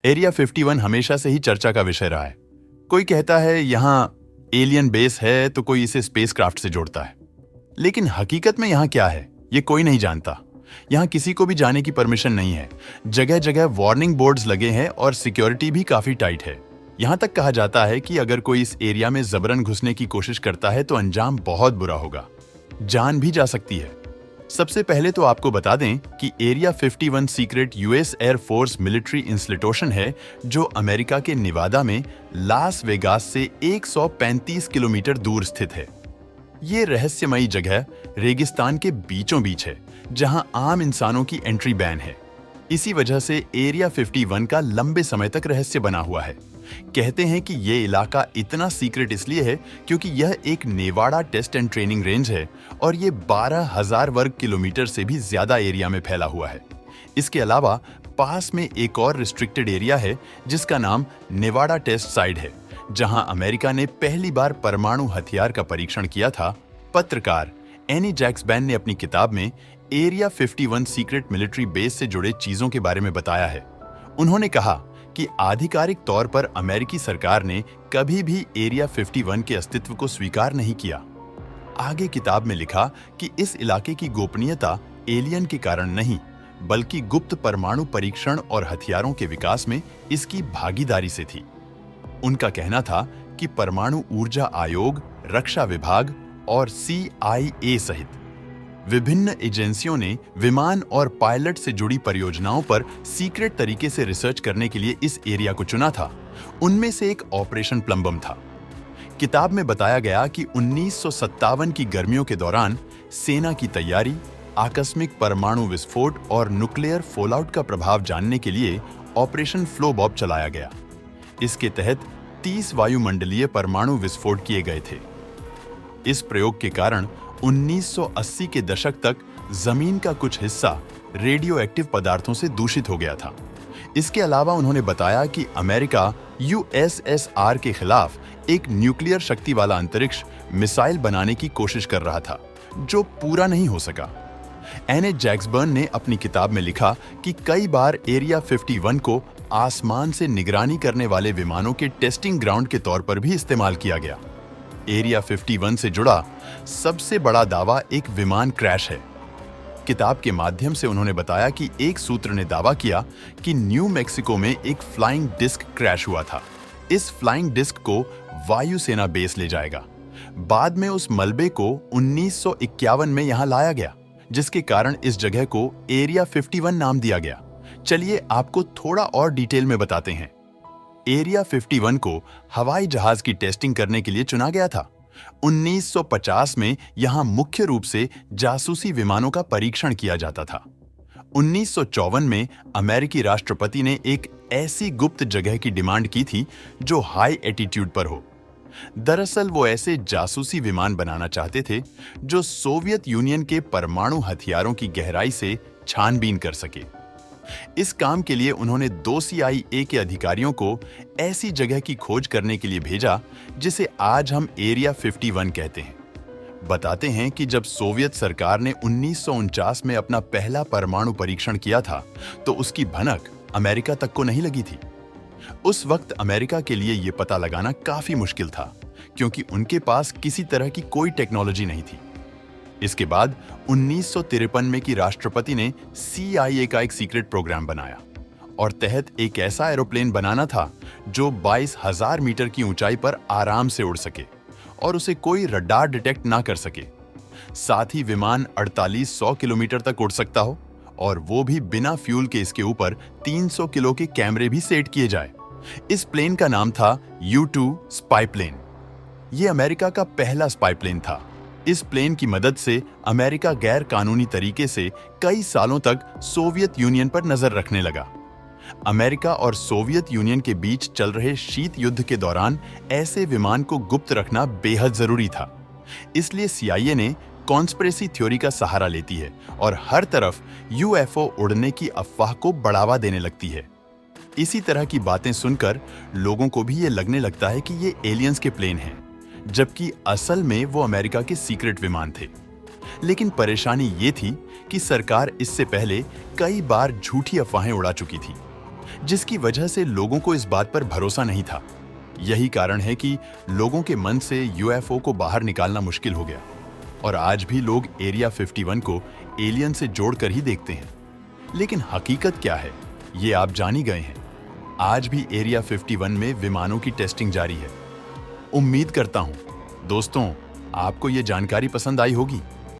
Area 51 हमेशा से ही चर्चा का विषय रहा है। कोई कहता है यहाँ एलियन बेस है तो कोई इसे स्पेसक्राफ्ट से जोड़ता है। लेकिन हकीकत में यहाँ क्या है, ये कोई नहीं जानता। यहाँ किसी को भी जाने की परमिशन नहीं है। जगह जगह वार्निंग बोर्ड्स लगे हैं और सिक्योरिटी भी काफी टाइट है। यहाँ तक कहा जाता है कि अगर कोई इस एरिया में जबरन घुसने की कोशिश करता है तो अंजाम बहुत बुरा होगा, जान भी जा सकती है। सबसे पहले तो आपको बता दें कि area 51 secret US air force military institution है, जो अमेरिका के निवादा में लास वेगास से 135 किलोमीटर दूर स्थित है। ये रहस्यमयी जगह रेगिस्तान के बीचों बीच है, जहां आम इंसानों की एंट्री बैन है। इसी वजह से एरिया 51 का लंबे समय तक रहस्य बना हुआ है। कहते हैं कि ये इलाका इतना सीक्रेट इसलिए है क्योंकि यह एक Nevada test and training range है और ये 12,000 वर्ग किलोमीटर से भी ज्यादा एरिया में फैला हुआ है। इसके अलावा पास में एक और रिस्ट्रिक्टेड एरिया है जिसका नाम नेवाडा टेस्ट साइट है, जहां अमेरिका ने पहली बार परमाणु हथियार का परीक्षण किया था। पत्रकार एनी जैक्सबैन ने अपनी किताब में एरिया 51 सीक्रेट मिलिट्री बेस से जुड़े चीजों के बारे में बताया है। उन्होंने कहा कि आधिकारिक तौर पर अमेरिकी सरकार ने कभी भी एरिया 51 के अस्तित्व को स्वीकार नहीं किया। आगे किताब में लिखा कि इस इलाके की गोपनीयता एलियन के कारण नहीं, बल्कि गुप्त परमाणु परीक्षण और हथियारों के विकास में इसकी भागीदारी से थी। उनका कहना था कि परमाणु ऊर्जा आयोग, रक्षा विभाग और CIA सहित विभिन्न एजेंसियों ने विमान और पायलट से जुड़ी परियोजनाओं पर सीक्रेट तरीके से रिसर्च करने के लिए इस एरिया को चुना था। उनमें से एक ऑपरेशन प्लम्बम था। किताब में बताया गया कि 1957 की गर्मियों के दौरान सेना की तैयारी, आकस्मिक परमाणु विस्फोट और न्यूक्लियर फॉलआउट का प्रभाव जानने के लिए ऑपरेशन फ्लोबॉब चलाया गया। इसके तहत 30 वायुमंडलीय परमाणु विस्फोट किए गए थे। इस प्रयोग के कारण 1980 के दशक तक जमीन का कुछ हिस्सा रेडियो एक्टिव पदार्थों से दूषित हो गया था। इसके अलावा उन्होंने बताया कि अमेरिका USSR के खिलाफ एक न्यूक्लियर शक्ति वाला अंतरिक्ष मिसाइल बनाने की कोशिश कर रहा था, जो पूरा नहीं हो सका। एन जैक्सबर्न ने अपनी किताब में लिखा कि कई बार एरिया 51 को आसमान से निगरानी करने वाले विमानों के टेस्टिंग ग्राउंड के तौर पर भी इस्तेमाल किया गया। एरिया 51 से जुड़ा सबसे बड़ा दावा एक विमान क्रैश है। किताब के माध्यम से उन्होंने बताया कि एक सूत्र ने दावा किया कि न्यू मैक्सिको में एक फ्लाइंग डिस्क क्रैश हुआ था। इस फ्लाइंग डिस्क को वायुसेना बेस ले जाएगा। बाद में उस मलबे को 1951 में यहां लाया गया, जिसके कारण इस जगह को एरिया 51 नाम दिया गया। चलिए आपको थोड़ा और डिटेल में बताते हैं। एरिया 51 को हवाई जहाज की टेस्टिंग करने के लिए चुना गया था। 1950 में यहां मुख्य रूप से जासूसी विमानों का परीक्षण किया जाता था। 1954 में अमेरिकी राष्ट्रपति ने एक ऐसी गुप्त जगह की डिमांड की थी जो हाई एटीट्यूड पर हो। दरअसल वो ऐसे जासूसी विमान बनाना चाहते थे जो सोवियत यूनियन के परमाणु हथियारों की गहराई से छानबीन कर सके। इस काम के लिए उन्होंने 2 CIA के अधिकारियों को ऐसी जगह की खोज करने के लिए भेजा जिसे आज हम एरिया 51 कहते हैं। बताते हैं कि जब सोवियत सरकार ने 1949 में अपना पहला परमाणु परीक्षण किया था तो उसकी भनक अमेरिका तक को नहीं लगी थी। उस वक्त अमेरिका के लिए यह पता लगाना काफी मुश्किल था, क्योंकि उनके पास किसी तरह की कोई टेक्नोलॉजी नहीं थी। इसके बाद 1953 में की राष्ट्रपति ने CIA का एक सीक्रेट प्रोग्राम बनाया और तहत एक ऐसा एरोप्लेन बनाना था जो 22,000 मीटर की ऊंचाई पर आराम से उड़ सके और उसे कोई रडार डिटेक्ट ना कर सके। साथ ही विमान 4800 किलोमीटर तक उड़ सकता हो और वो भी बिना फ्यूल के। इसके ऊपर 300 किलो के कैमरे भी सेट किए जाए। इस प्लेन का नाम था U-2 स्पाई प्लेन। ये अमेरिका का पहला स्पाई प्लेन था। इस प्लेन की मदद से अमेरिका गैर कानूनी तरीके से कई सालों तक सोवियत यूनियन पर नजर रखने लगा। अमेरिका और सोवियत यूनियन के बीच चल रहे शीत युद्ध के दौरान ऐसे विमान को गुप्त रखना बेहद जरूरी था। इसलिए CIA ने कॉन्स्पिरेसी थ्योरी का सहारा लेती है और हर तरफ UFO उड़ने की अफवाह को बढ़ावा देने लगती है। इसी तरह की बातें सुनकर लोगों को भी ये लगने लगता है कि ये एलियंस के प्लेन हैं, जबकि असल में वो अमेरिका के सीक्रेट विमान थे। लेकिन परेशानी ये थी कि सरकार इससे पहले कई बार झूठी अफवाहें उड़ा चुकी थी। जिसकी वजह से लोगों को इस बात पर भरोसा नहीं था। यही कारण है कि लोगों के मन से यूएफओ को बाहर निकालना मुश्किल हो गया और आज भी लोग एरिया 51 को एलियन से जोड़कर ही देखते हैं। लेकिन हकीकत क्या है, ये आप जान ही गए हैं। आज भी एरिया 51 में विमानों की टेस्टिंग जारी है। उम्मीद करता हूं दोस्तों आपको ये जानकारी पसंद आई होगी।